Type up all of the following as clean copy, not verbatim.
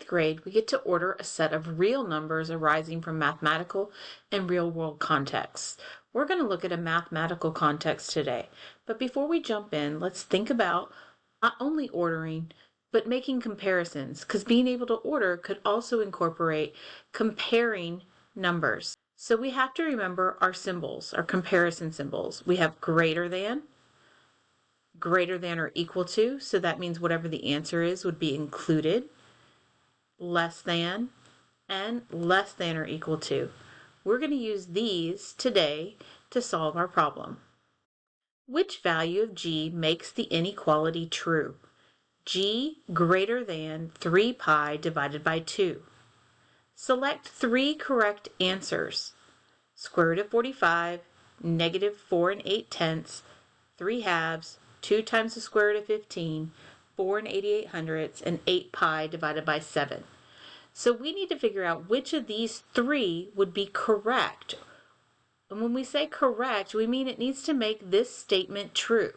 grade, we get to order a set of real numbers arising from mathematical and real-world contexts. We're going to look at a mathematical context today, but before we jump in, let's think about not only ordering, but making comparisons, because being able to order could also incorporate comparing numbers. So we have to remember our symbols, our comparison symbols. We have greater than or equal to, so that means whatever the answer is would be included, less than, and less than or equal to. We're going to use these today to solve our problem. Which value of g makes the inequality true? G greater than 3 pi divided by 2. Select 3 correct answers. Square root of 45, negative 4 8/10, 3 halves, 2 times the square root of 15, 4 88/100, and 8 pi divided by 7. So we need to figure out which of these 3 would be correct. And when we say correct, we mean it needs to make this statement true.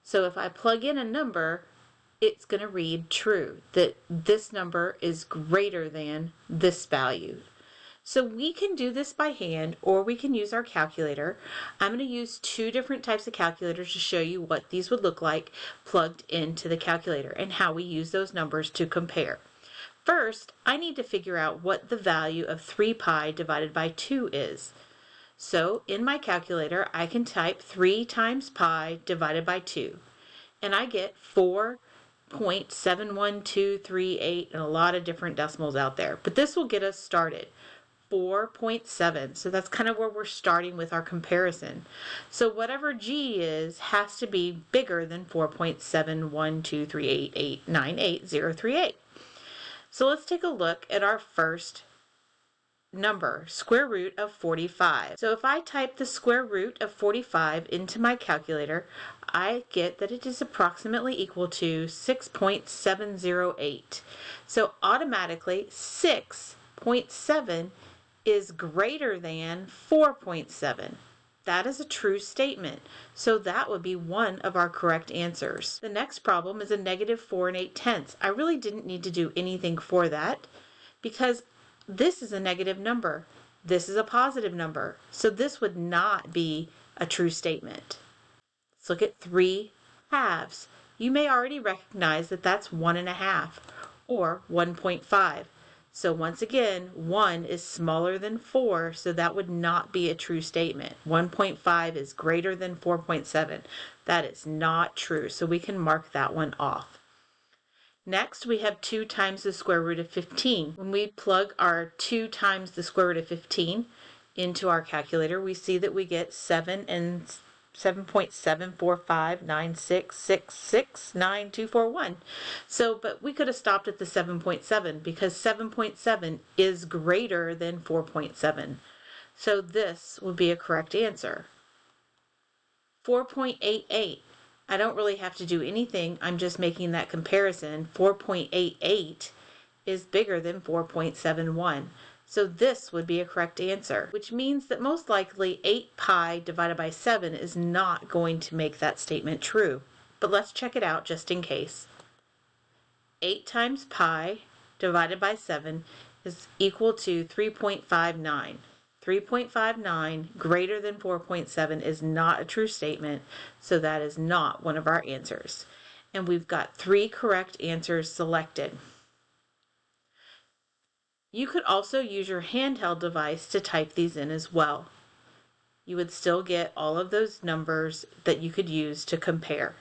So if I plug in a number, it's going to read true, that this number is greater than this value. So we can do this by hand, or we can use our calculator. I'm going to use 2 different types of calculators to show you what these would look like plugged into the calculator and how we use those numbers to compare. First, I need to figure out what the value of 3 pi divided by 2 is. So in my calculator, I can type 3 times pi divided by 2, and I get 4.71238, and a lot of different decimals out there. But this will get us started. 4.7. So that's kind of where we're starting with our comparison. So whatever g is has to be bigger than 4.71238898038. So let's take a look at our first number, square root of 45. So if I type the square root of 45 into my calculator, I get that it is approximately equal to 6.708. So automatically 6.7 is greater than 4.7. That is a true statement, so that would be one of our correct answers. The next problem is a negative 4 8/10. I really didn't need to do anything for that because this is a negative number. This is a positive number, so this would not be a true statement. Let's look at 3 halves. You may already recognize that that's 1.5 or 1.5. So once again, 1 is smaller than 4, so that would not be a true statement. 1.5 is greater than 4.7. That is not true, so we can mark that one off. Next, we have 2 times the square root of 15. When we plug our 2 times the square root of 15 into our calculator, we see that we get 7.74596669241. But we could have stopped at the 7.7 because 7.7 is greater than 4.7. So this would be a correct answer. 4.88. I don't really have to do anything. I'm just making that comparison. 4.88 is bigger than 4.71. So this would be a correct answer, which means that most likely 8 pi divided by 7 is not going to make that statement true. But let's check it out just in case. 8 times pi divided by 7 is equal to 3.59. 3.59 greater than 4.7 is not a true statement, so that is not one of our answers. And we've got 3 correct answers selected. You could also use your handheld device to type these in as well. You would still get all of those numbers that you could use to compare.